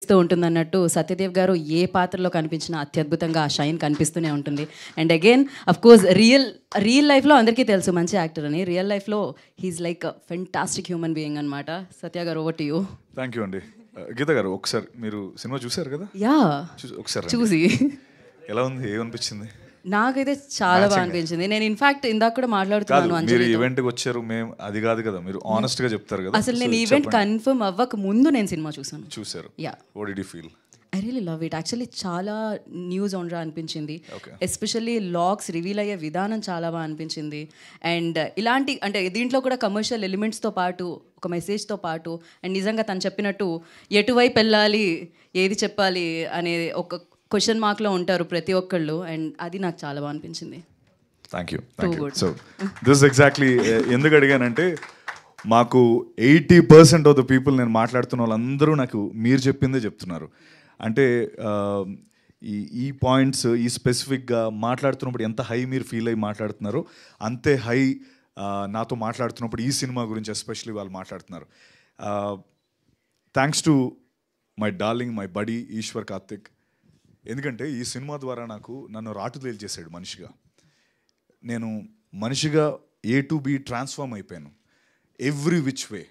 కనిపిస్తూ ఉంటుంది అన్నట్టు సత్యదేవ్ గారు ఏ పాత్రలో కనిపించినా అత్యద్భుతంగా ఆ షైన్ కనిపిస్తూనే ఉంటుంది. And again of course real లైఫ్లో అందరికీ తెలుసు మంచి యాక్టర్ అని. రియల్ లైఫ్లో he's like fantastic human being అనమాట. Satya garu, over to you. Thank you అండి. గీత గారు, ఒకసారి మీరు సినిమా చూసారు కదా? యా, ఒకసారి చూసి ఎలా ఉంది, ఏమనిపించింది? నాకైతే చాలా బాగా అనిపించింది. నేను ఇన్ఫాక్ట్ ఇందాక కూడా మాట్లాడుతున్నాను, మీరు ఈవెంట్కి వచ్చారు, మేము అది కాదు కదా, మీరు ఆనెస్ట్ గా చెప్తారు కదా. అసలు నేను ఈవెంట్ కన్ఫర్మ్ అవ్వక ముందు నేను సినిమా చూసారు. Yeah, what did you feel? I really love it. Actually చాలా న్యూ జోనరా అనిపించింది. ఎస్పెషల్లీ లాక్స్ రివీల్ అయ్యే విధానం చాలా బాగా అనిపించింది. అండ్ ఇలాంటి అంటే దీంట్లో కూడా కమర్షియల్ ఎలిమెంట్స్తో పాటు ఒక మెసేజ్తో పాటు అండ్ నిజంగా తను చెప్పినట్టు ఎటువైపు వెళ్ళాలి, ఏది చెప్పాలి అనేది ఒక క్వశ్చన్ మార్క్లో ఉంటారు ప్రతి ఒక్కళ్ళు. అండ్ అది నాకు చాలా బాగా అనిపించింది. Thank you. So this exactly ఎందుకు అడిగానంటే, మాకు 80% ఆఫ్ ద పీపుల్ నేను మాట్లాడుతున్న వాళ్ళందరూ నాకు మీరు చెప్పిందే చెప్తున్నారు. అంటే ఈ పాయింట్స్ ఈ స్పెసిఫిక్గా మాట్లాడుతున్నప్పుడు ఎంత హై మీరు ఫీల్ అయ్యి మాట్లాడుతున్నారో అంతే హై నాతో మాట్లాడుతున్నప్పుడు ఈ సినిమా గురించి ఎస్పెషల్లీ వాళ్ళు మాట్లాడుతున్నారు. Thanks to my darling, my buddy Eshwar Karthik. ఎందుకంటే ఈ సినిమా ద్వారా నన్ను రాటుదేలు చేశాడు మనిషిగా. నేను మనిషిగా A to B ట్రాన్స్ఫార్మ్ అయిపోయాను ఎవ్రీ విచ్ వే.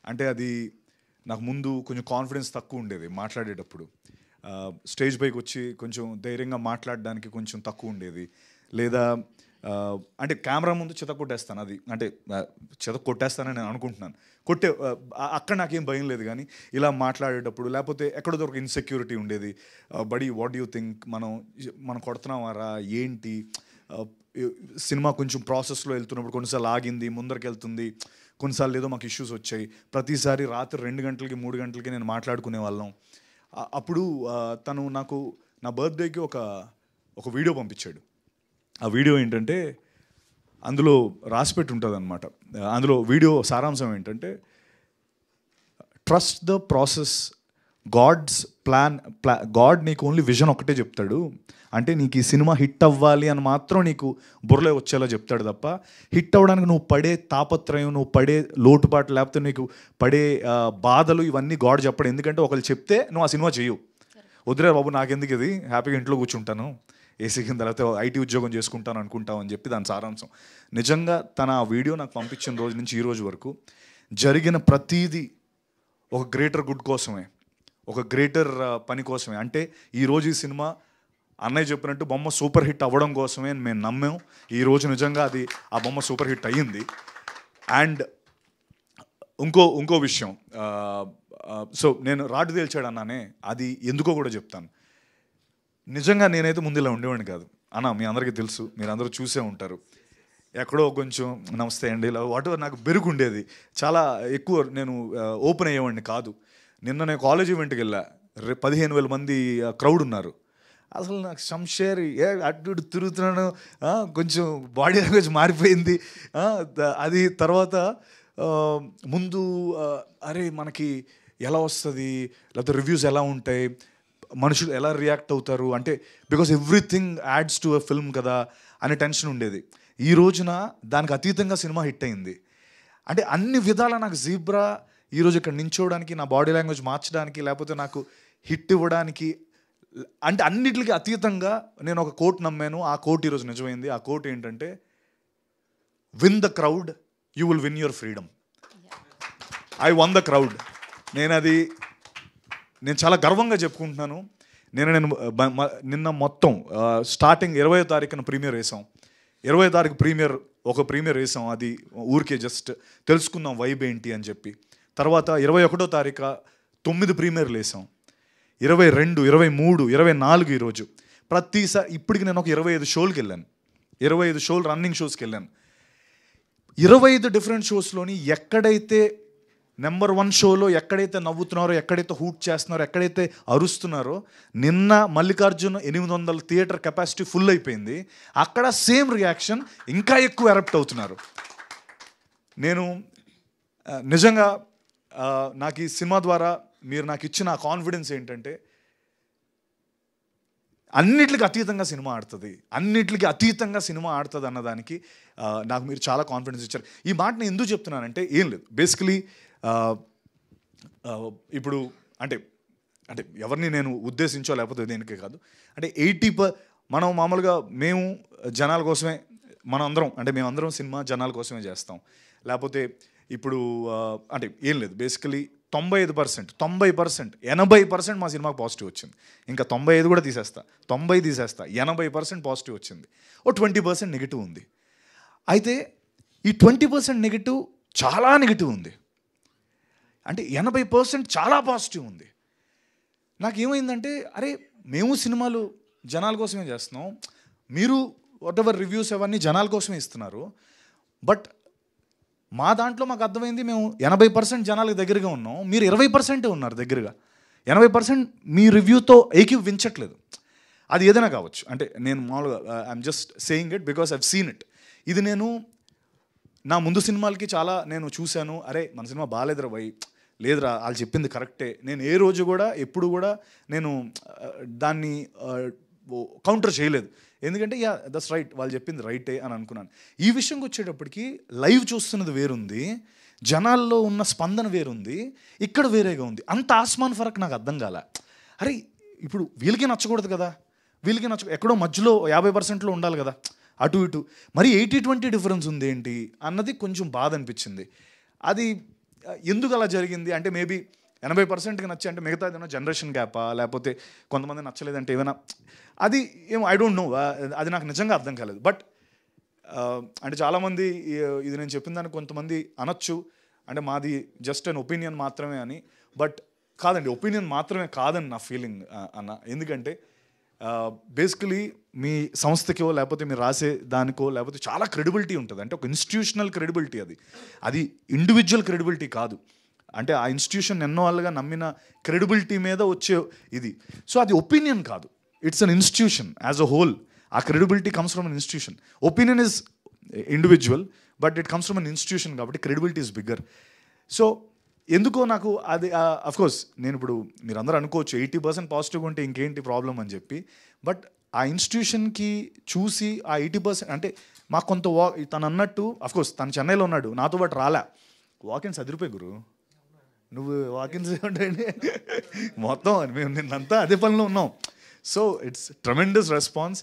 అంటే అది నాకు ముందు కొంచెం కాన్ఫిడెన్స్ తక్కువ ఉండేది మాట్లాడేటప్పుడు. స్టేజ్ పైకి వచ్చి కొంచెం ధైర్యంగా మాట్లాడడానికి కొంచెం తక్కువ ఉండేది. లేదా అంటే కెమెరా ముందు చెత్త కొట్టేస్తాను, అది అంటే చెత్త కొట్టేస్తానని నేను అనుకుంటున్నాను. అక్కడ నాకేం భయం లేదు. కానీ ఇలా మాట్లాడేటప్పుడు లేకపోతే ఎక్కడో ఒక ఇన్సెక్యూరిటీ ఉండేది. బడీ, వాట్ యూ థింక్, మనం కొడుతున్నామారా ఏంటి, సినిమా కొంచెం ప్రాసెస్లో వెళ్తున్నప్పుడు కొన్నిసార్లు ఆగింది, ముందరికి వెళ్తుంది, కొన్నిసార్లు ఏదో మాకు ఇష్యూస్ వచ్చాయి. ప్రతిసారి రాత్రి 2 గంటలకి 3 గంటలకి నేను మాట్లాడుకునే వాళ్ళం. అప్పుడు తను నాకు నా బర్త్డేకి ఒక వీడియో పంపించాడు. ఆ వీడియో ఏంటంటే అందులో రాసిపెట్టి ఉంటుంది అనమాట. అందులో వీడియో సారాంశం ఏంటంటే, ట్రస్ట్ ద ప్రాసెస్, గాడ్ నీకు ఓన్లీ విజన్ ఒకటే చెప్తాడు. అంటే నీకు ఈ సినిమా హిట్ అవ్వాలి అని మాత్రం నీకు బుర్రలో వచ్చేలా చెప్తాడు తప్ప, హిట్ అవ్వడానికి నువ్వు పడే తాపత్రయం, నువ్వు పడే లోటుపాటు, లేకపోతే నీకు పడే బాధలు ఇవన్నీ గాడ్ చెప్పడు. ఎందుకంటే ఒకళ్ళు చెప్తే నువ్వు ఆ సినిమా చేయవు. వదిలే బాబు, నాకెందుకు ఇది, హ్యాపీగా ఇంట్లో కూర్చుంటాను, ఏసీ కింద లేకపోతే ఐటీ ఉద్యోగం చేసుకుంటాను అనుకుంటాం అని చెప్పి దాని సారాంశం. నిజంగా తన ఆ వీడియో నాకు పంపించిన రోజు నుంచి ఈ రోజు వరకు జరిగిన ప్రతీది ఒక గ్రేటర్ గుడ్ కోసమే, ఒక గ్రేటర్ పని కోసమే. అంటే ఈరోజు ఈ సినిమా అన్నయ్య చెప్పినట్టు బొమ్మ సూపర్ హిట్ అవ్వడం కోసమే అని మేము నమ్మాం. ఈరోజు నిజంగా అది ఆ బొమ్మ సూపర్ హిట్ అయ్యింది. అండ్ ఇంకో విషయం, సో నేను రాటు తేల్చాడు అన్నానే, అది ఎందుకో కూడా చెప్తాను. నిజంగా నేనైతే ముందు ఇలా ఉండేవాడిని కాదు అన్న, మీ అందరికీ తెలుసు, మీరు అందరూ చూసే ఉంటారు. ఎక్కడో కొంచెం నమస్తే అండి ఇలా వాటెవర్ నాకు బెరుగుండేది. చాలా ఎక్కువ నేను ఓపెన్ అయ్యేవాడిని కాదు. నిన్న నేను కాలేజ్ ఈవెంట్కి వెళ్ళా, 15,000 మంది క్రౌడ్ ఉన్నారు. అసలు నాకు సంషేర్ అటు ఇటు తిరుగుతున్నాను, కొంచెం బాడీ లాంగ్వేజ్ మారిపోయింది. అది తర్వాత ముందు అరే మనకి ఎలా వస్తుంది, లేకపోతే రివ్యూస్ ఎలా ఉంటాయి, మనుషులు ఎలా రియాక్ట్ అవుతారు, అంటే because everything ads to a film కదా అనే టెన్షన్ ఉండేది. ఈ రోజున దానికి అతీతంగా సినిమా హిట్ అయింది. అంటే అన్ని విధాలా నాకు జీబ్రా ఈరోజు ఇక్కడ నించోవడానికి, నా బాడీ లాంగ్వేజ్ మార్చడానికి, లేకపోతే నాకు హిట్ ఇవ్వడానికి, అంటే అన్నిటికీ అతీతంగా నేను ఒక కోట్ నమ్మాను. ఆ కోట్ ఈరోజు నిజమైంది. ఆ కోట్ ఏంటంటే, win the crowd, you will win your freedom. I one the crowd. నేను చాలా గర్వంగా చెప్పుకుంటున్నాను. నిన్న మొత్తం స్టార్టింగ్ 20వ తారీఖున ప్రీమియర్ వేసాం. 20వ తారీఖు ప్రీమియర్ వేసాం. అది ఊరికే జస్ట్ తెలుసుకుందాం వైబ్ ఏంటి అని చెప్పి. తర్వాత 21వ తారీఖు 9 ప్రీమియర్లు వేసాం. 22, 23, 24 ఈరోజు. ప్రతిసారి ఇప్పటికి నేను ఒక 25 షోలకి వెళ్ళాను. 25 షోలు రన్నింగ్ షోస్కి వెళ్ళాను. 25 డిఫరెంట్ షోస్లోని ఎక్కడైతే నెంబర్ 1 షోలో ఎక్కడైతే నవ్వుతున్నారో, ఎక్కడైతే హూట్ చేస్తున్నారో, ఎక్కడైతే అరుస్తున్నారో, నిన్న మల్లికార్జున్ 800 థియేటర్ కెపాసిటీ ఫుల్ అయిపోయింది. అక్కడ సేమ్ రియాక్షన్, ఇంకా ఎక్కువ ఎరప్ట్ అవుతున్నారు. నేను నిజంగా నాకు ఈ సినిమా ద్వారా మీరు నాకు ఇచ్చిన కాన్ఫిడెన్స్ ఏంటంటే, అన్నిటికీ అతీతంగా సినిమా ఆడుతుంది, అన్నిటికీ అతీతంగా సినిమా ఆడుతుంది అన్నదానికి నాకు మీరు చాలా కాన్ఫిడెన్స్ ఇచ్చారు. ఈ మాట నేను ఎందుకు చెప్తున్నానంటే, ఏం లేదు, బేసికలీ ఇప్పుడు అంటే అంటే ఎవరిని నేను ఉద్దేశించో లేకపోతే దేనికే కాదు, అంటే మనం మామూలుగా మేము జనాల కోసమే, మనం అందరం అంటే మేమందరం సినిమా జనాల కోసమే చేస్తాం. లేకపోతే ఇప్పుడు అంటే ఏం లేదు, బేసికలీ 95%, 80% మా సినిమాకి పాజిటివ్ వచ్చింది. ఇంకా 95 కూడా తీసేస్తా, 90 తీసేస్తా, 80% పాజిటివ్ వచ్చింది. ఓ 20% నెగిటివ్ ఉంది. అయితే ఈ 20% నెగిటివ్ చాలా నెగిటివ్ ఉంది, అంటే 80% చాలా పాజిటివ్ ఉంది. నాకేమైందంటే అరే మేము సినిమాలు జనాల కోసమే చేస్తున్నాం, మీరు వాట్ ఎవర్ రివ్యూస్ అవన్నీ జనాల కోసమే ఇస్తున్నారు, బట్ మా దాంట్లో మాకు అర్థమైంది మేము 80% జనాలకు దగ్గరగా ఉన్నాం, మీరు 20% ఉన్నారు దగ్గరగా. 80% మీ రివ్యూతో ఏకీవించట్లేదు. అది ఏదైనా కావచ్చు, అంటే నేను మామూలుగా I'm just saying it because I've seen it. ఇది నేను నా ముందు సినిమాలకి చాలా నేను చూశాను, అరే మన సినిమా బాగాలేదురా భయ్, లేదురా వాళ్ళు చెప్పింది కరెక్టే. నేను ఏ రోజు కూడా ఎప్పుడు కూడా నేను దాన్ని కౌంటర్ చేయలేదు, ఎందుకంటే యా దట్స్ రైట్, వాళ్ళు చెప్పింది రైటే అని అనుకున్నాను. ఈ విషయంకి వచ్చేటప్పటికి లైవ్ చూస్తున్నది వేరుంది, జనాల్లో ఉన్న స్పందన వేరుంది, ఇక్కడ వేరేగా ఉంది. అంత ఆస్మాన్ ఫరక్ నాకు అర్థం కాల. అరే ఇప్పుడు వీళ్ళకి నచ్చకూడదు కదా, వీళ్ళకి ఎక్కడో మధ్యలో 50%లో ఉండాలి కదా, అటు ఇటు మరి 80-20 డిఫరెన్స్ ఉంది ఏంటి అన్నది కొంచెం బాధ అనిపించింది. అది ఎందుకు అలా జరిగింది అంటే మేబీ 80%కి నచ్చి అంటే మిగతా ఏదైనా జనరేషన్ గ్యాపా, లేకపోతే కొంతమంది నచ్చలేదంటే ఏమైనా, అది ఏమో ఐ డోంట్ నో, అది నాకు నిజంగా అర్థం కాలేదు. బట్ అంటే చాలామంది ఇది నేను చెప్పిన దానికి కొంతమంది అనొచ్చు అంటే మాది జస్ట్ అన్ ఒపీనియన్ మాత్రమే అని. బట్ కాదండి, ఒపీనియన్ మాత్రమే కాదని నా ఫీలింగ్ అన్న. ఎందుకంటే బేసికలీ మీ సంస్థకో లేకపోతే మీరు రాసే దానికో లేకపోతే చాలా క్రెడిబిలిటీ ఉంటుంది, అంటే ఒక ఇన్స్టిట్యూషనల్ క్రెడిబిలిటీ, అది ఇండివిజువల్ క్రెడిబిలిటీ కాదు, అంటే ఆ ఇన్స్టిట్యూషన్ ఎన్నో వాళ్ళగా నమ్మిన క్రెడిబిలిటీ మీద వచ్చే ఇది. సో అది ఒపీనియన్ కాదు, it's an institution as a whole. ఆ credibility comes from an institution. Opinion is individual but it comes from an institution, కాబట్టి క్రెడిబిలిటీ ఇస్ బిగ్గర్. సో ఎందుకో నాకు అది అఫ్కోర్స్ నేను ఇప్పుడు మీరు అందరూ అనుకోవచ్చు 80% పాజిటివ్ ఉంటే ఇంకేంటి ప్రాబ్లం అని చెప్పి, బట్ ఆ ఇన్స్టిట్యూషన్కి చూసి ఆ 80% అంటే మాకు కొంత తను అన్నట్టు అఫ్కోర్స్ తను చెన్నైలో ఉన్నాడు, నాతో పాటు రాలే, వాకిన్స్ 10 రూపాయలు గురు, నువ్వు వాకిన్స్ ఏమంటే మొత్తం మేము నిన్నంతా అదే పనిలో ఉన్నాం. So it's tremendous response.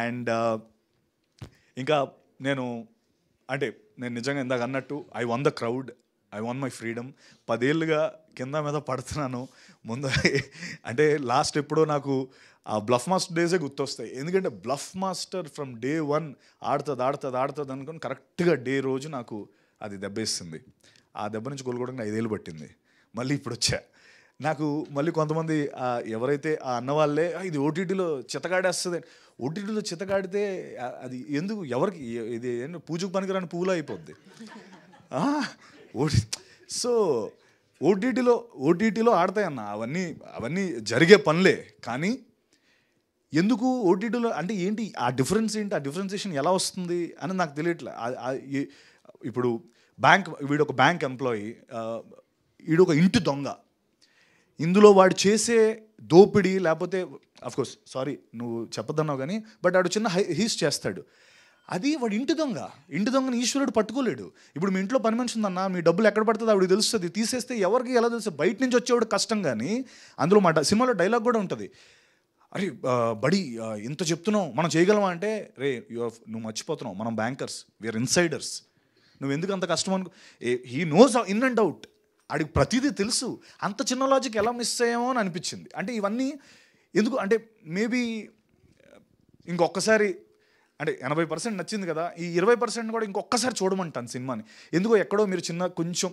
And ఇంకా నేను అంటే నేను నిజంగా ఇందాక అన్నట్టు I one the crowd, I want my freedom. 10 ఏళ్ళుగా కింద మీద పడుతున్నాను. ముందు అంటే లాస్ట్ ఎప్పుడో నాకు ఆ బ్లఫ్ మాస్టర్ డేసే గుర్తొస్తాయి, ఎందుకంటే బ్లఫ్ మాస్టర్ ఫ్రమ్ డే 1 ఆడుతుంది అనుకుని కరెక్ట్గా డే రోజు నాకు అది దెబ్బేస్తుంది. ఆ దెబ్బ నుంచి కోలుకోవడానికి 5 ఏళ్ళు పట్టింది. మళ్ళీ ఇప్పుడు వచ్చా. నాకు మళ్ళీ కొంతమంది ఎవరైతే ఆ అన్నవాళ్ళే ఇది ఓటీటీలో చితగాడేస్తుంది, ఓటీటీలో చితగాడితే అది ఎందుకు ఎవరికి ఇది పూజకు పనికిరాని పువ్వులో అయిపోద్ది. సో ఓటీటీలో ఆడతాయన్న, అవన్నీ జరిగే పనులే. కానీ ఎందుకు ఓటీటీలో అంటే ఏంటి ఆ డిఫరెన్స్ ఏంటి, ఆ డిఫరెన్సియేషన్ ఎలా వస్తుంది అని నాకు తెలియట్లే. ఇప్పుడు వీడొక బ్యాంక్ ఎంప్లాయీ, వీడొక ఇంటి దొంగ, ఇందులో వాడు చేసే దోపిడీ లేకపోతే అఫ్కోర్స్ సారీ నువ్వు చెప్పొద్దన్నావు కానీ బట్ వాడు చిన్న హీస్ చేస్తాడు, అది వాడు ఇంటి దొంగని ఈశ్వరుడు పట్టుకోలేడు. ఇప్పుడు మీ ఇంట్లో పని మనిషి ఉందన్న, మీ డబ్బులు ఎక్కడ పడుతుంది ఆవిడకి తెలుస్తుంది, తీసేస్తే ఎవరికి ఎలా తెలుస్తుంది, బయట నుంచి వచ్చేవాడు కష్టం. కానీ అందులో మా సినిమాలో డైలాగ్ కూడా ఉంటుంది, అరే బడి ఇంత చెప్తున్నావు మనం చేయగలమా అంటే, రే నువ్వు మర్చిపోతున్నావు, మనం బ్యాంకర్స్, వీఆర్ ఇన్సైడర్స్, నువ్వు ఎందుకు అంత కష్టం అనుకో. He knows in and out, ఆడికి ప్రతిదీ తెలుసు. అంత చిన్న లాజిక్ ఎలా మిస్ అయ్యామో అని అనిపించింది. అంటే ఇవన్నీ ఎందుకు అంటే మేబీ ఇంకొకసారి అంటే 80% నచ్చింది కదా, ఈ 20% కూడా ఇంకొకసారి చూడమంటాను సినిమాని. ఎందుకో ఎక్కడో మీరు చిన్న కొంచెం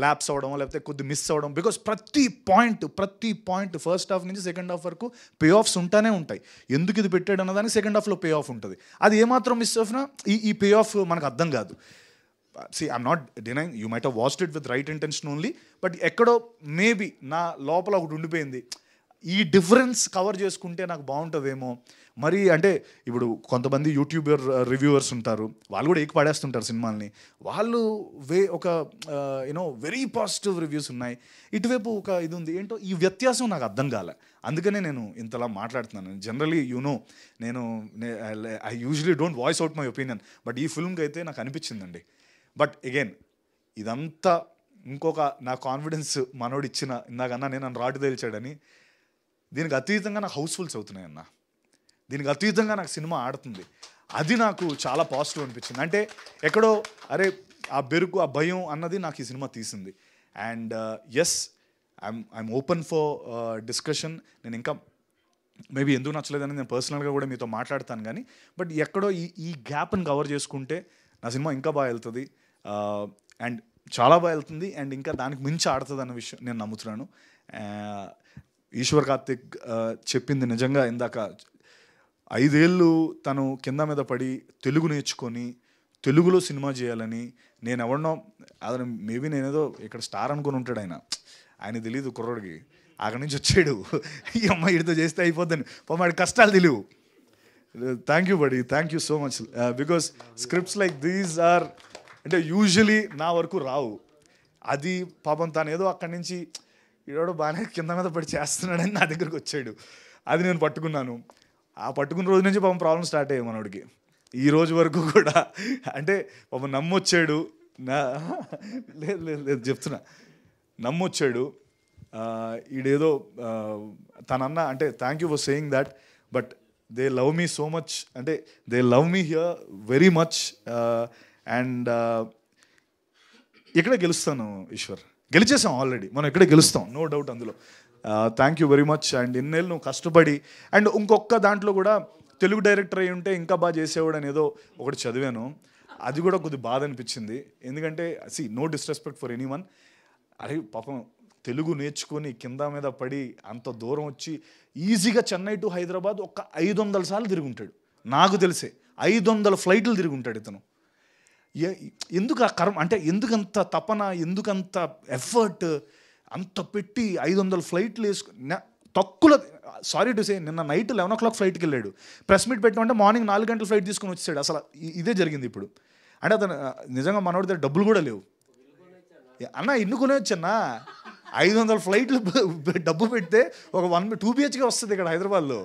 ల్యాప్స్ అవ్వడం లేకపోతే కొద్ది మిస్ అవ్వడం, బికాస్ ప్రతి పాయింట్ ఫస్ట్ హాఫ్ నుంచి సెకండ్ హాఫ్ వరకు పే ఆఫ్స్ ఉంటానే ఉంటాయి. ఎందుకు ఇది పెట్టాడు అన్నదానికి సెకండ్ హాఫ్లో పే ఆఫ్ ఉంటుంది. అది ఏమాత్రం మిస్ అయినా ఈ పే ఆఫ్ మనకు అర్థం కాదు. See, I'm not denying you might have watched it with right intention only, but ఎక్కడో మేబీ నా లోపల ఒకటి ఉండిపోయింది, ఈ డిఫరెన్స్ కవర్ చేసుకుంటే నాకు బాగుంటుందేమో. మరి అంటే ఇప్పుడు కొంతమంది యూట్యూబర్ రివ్యూవర్స్ ఉంటారు, వాళ్ళు కూడా ఏకి పడేస్తుంటారు సినిమాల్ని, వాళ్ళు ఒక వెరీ పాజిటివ్ రివ్యూస్ ఉన్నాయి, ఇటువైపు ఒక ఇది ఉంది. ఏంటో ఈ వ్యత్యాసం నాకు అర్థం కాలే, అందుకనే నేను ఇంతలా మాట్లాడుతున్నాను. జనరలీ నేను I usually don't voice out my opinion, but ఈ ఫిల్మ్కి అయితే నాకు అనిపించిందండి. బట్ అగైన్ ఇదంతా ఇంకొక నా కాన్ఫిడెన్స్ మనోడు ఇచ్చిన ఇందాకన్నా నేను నన్ను రాటు తేల్చాడని, దీనికి అతీతంగా నాకు హౌస్ఫుల్స్ అవుతున్నాయి అన్న, దీనికి అతీతంగా నాకు సినిమా ఆడుతుంది. అది నాకు చాలా పాజిటివ్ అనిపించింది. అంటే ఎక్కడో అరే ఆ బెరుకు ఆ భయం అన్నది నాకు ఈ సినిమా తీసింది. And yes, I'm open for discussion. నేను ఇంకా మేబీ ఎందుకు నచ్చలేదని నేను పర్సనల్గా కూడా మీతో మాట్లాడతాను, కానీ బట్ ఎక్కడో ఈ గ్యాప్ని కవర్ చేసుకుంటే నా సినిమా ఇంకా బాగా వెళ్తుంది, అండ్ చాలా బాగా వెళ్తుంది, అండ్ ఇంకా దానికి మించి ఆడుతుంది అన్న విషయం నేను నమ్ముతున్నాను. ఈశ్వర్ కార్తిక్ చెప్పింది నిజంగా ఇందాక, 5 ఏళ్ళు తను కింద మీద పడి తెలుగు నేర్చుకొని తెలుగులో సినిమా చేయాలని, నేను ఎవరినో అతను మేబీ నేనేదో ఇక్కడ స్టార్ అనుకుని ఉంటాడు ఆయన తెలియదు కుర్రోడికి, అక్కడి నుంచి వచ్చాడు ఈ అమ్మాయి ఇడితో చేస్తే అయిపోద్దని, వాడి కష్టాలు తెలియవు. Thank you buddy, thank you so much. Because scripts like these are అంటే యూజువలీ నా వరకు రావు. అది పాపం తను ఏదో అక్కడి నుంచి ఈడో బాగానే కింద మీద పడి చేస్తున్నాడని నా దగ్గరికి వచ్చాడు, అది నేను పట్టుకున్నాను. ఆ పట్టుకున్న రోజు నుంచి పాపం ప్రాబ్లం స్టార్ట్ అయ్యాయి మనోడికి, ఈ రోజు వరకు కూడా. అంటే పాపం నమ్మొచ్చాడు, లేదు లేదు లేదు చెప్తున్నా, నమ్మొచ్చాడు. ఈడేదో తనన్న అంటే thank you for saying that, but they love me so much, అంటే they love me here very much. And ఇక్కడే గెలుస్తాను ఈశ్వర్, గెలిచేసాం ఆల్రెడీ, మనం ఇక్కడే గెలుస్తాం, నో డౌట్ అందులో. Thank you very much. And ఇన్నేళ్ళు నువ్వు కష్టపడి, అండ్ ఇంకొక దాంట్లో కూడా తెలుగు డైరెక్టర్ అయి ఉంటే ఇంకా బాగా చేసేవాడు అని ఏదో ఒకటి చదివాను, అది కూడా కొద్దిగా బాధ అనిపించింది. ఎందుకంటే నో డిస్రెస్పెక్ట్ ఫర్ ఎనీవన్, అరే పాపం తెలుగు నేర్చుకొని కింద మీద పడి అంత దూరం వచ్చి ఈజీగా చెన్నై టు హైదరాబాద్ ఒక 500 సార్లు తిరిగి ఉంటాడు, నాకు తెలిసే 500 ఫ్లైట్లు తిరిగి ఉంటాడు ఇతను. ఎందుకు ఆ కర్మ, అంటే ఎందుకంత తపన, ఎందుకంత ఎఫర్ట్, అంత పెట్టి 500 ఫ్లైట్లు వేసుకుని తక్కువ. సారీ టు సే, నిన్న నైట్ 11 o'clock ఫ్లైట్కి వెళ్ళాడు, ప్రెస్ మీట్ పెట్టమంటే మార్నింగ్ 4 గంటల ఫ్లైట్ తీసుకుని వచ్చాడు. అసలు ఇదే జరిగింది ఇప్పుడు. అంటే అతను నిజంగా మనోడి దగ్గర డబ్బులు కూడా లేవు అన్న, ఎన్నుకునే వచ్చన్నా 500 ఫ్లైట్లు డబ్బు పెడితే ఒక 2 BHK వస్తుంది ఇక్కడ హైదరాబాద్లో,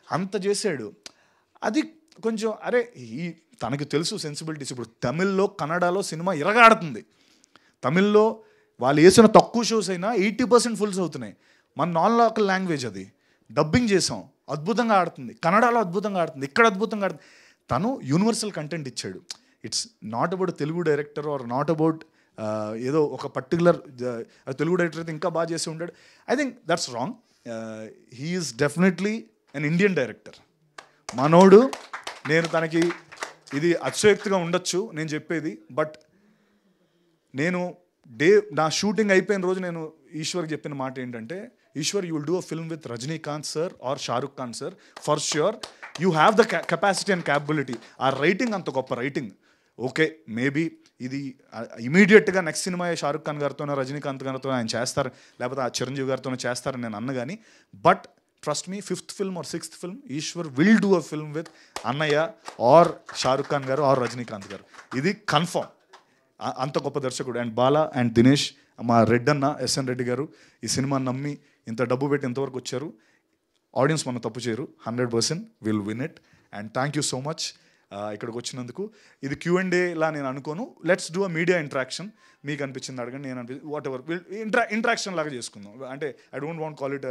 అంత చేశాడు. అది కొంచెం అరే తనకు తెలుసు సెన్సిబిలిటీస్. ఇప్పుడు తమిళ్లో కన్నడలో సినిమా ఇరగాడుతుంది, తమిళ్లో వాళ్ళు వేసిన తక్కువ షోస్ అయినా 80% ఫుల్స్ అవుతున్నాయి. మన నాన్ లోకల్ లాంగ్వేజ్, అది డబ్బింగ్ చేసాం, అద్భుతంగా ఆడుతుంది, కన్నడలో అద్భుతంగా ఆడుతుంది, ఇక్కడ అద్భుతంగా ఆడుతుంది. తను యూనివర్సల్ కంటెంట్ ఇచ్చాడు. It's not about Telugu director or not about ఏదో ఒక పర్టికులర్ తెలుగు డైరెక్టర్ అయితే ఇంకా బాగా చేసి ఉంటాడు. I think that's wrong. He is definitely an Indian director మనోడు. నేను తనకి ఇది అతిశయోక్తిగా ఉండొచ్చు నేను చెప్పేది, బట్ నేను నా షూటింగ్ అయిపోయిన రోజు నేను ఈశ్వర్కి చెప్పిన మాట ఏంటంటే, Eshwar, you will do a film with Rajinikanth sir or Shahrukh Khan sir, for sure you have the capacity and capability. ఆ రైటింగ్ అంత గొప్ప రైటింగ్. ఓకే, మేబీ ఇది ఇమీడియట్గా నెక్స్ట్ సినిమా షారుఖ్ ఖాన్ గారితోనో రజనీకాంత్ గారితో ఆయన చేస్తారు, లేకపోతే ఆ చిరంజీవి గారితోనో చేస్తారని నేను అన్న, కానీ but trust me, 5th film or 6th film Eshwar will do a film with అన్నయ్య ఆర్ షారుఖ్ ఖాన్ గారు ఆర్ రజనీకాంత్ గారు. ఇది కన్ఫర్మ్. అంత గొప్ప దర్శకుడు. అండ్ బాలా అండ్ దినేష్, మా రెడ్డన్న SN రెడ్డి గారు ఈ సినిమాని నమ్మి ఇంత డబ్బు పెట్టి ఇంతవరకు వచ్చారు. ఆడియన్స్ మనం తప్పు చేయరు, 100% will win it. And thank you so much ఇక్కడికి వచ్చినందుకు. ఇది Q&A లా నేను అనుకోను, let's do a media interaction. మీకు అనిపించింది అడగండి, నేను అనిపించింది వాట్ ఎవర్ ఇంట్రాక్షన్ లాగా చేసుకుందాం. అంటే I don't want call it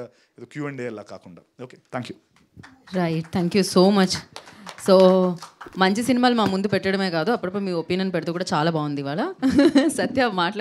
Q&A లా కాకుండా. Okay, thank you. Right, thank you so much. So మంచి సినిమాలు మా ముందు పెట్టడమే కాదు, అప్పుడప్పుడు మీ ఒపీనియన్ పెడుతూ కూడా చాలా బాగుంది ఇవాళ. సత్య మాట్లాడు.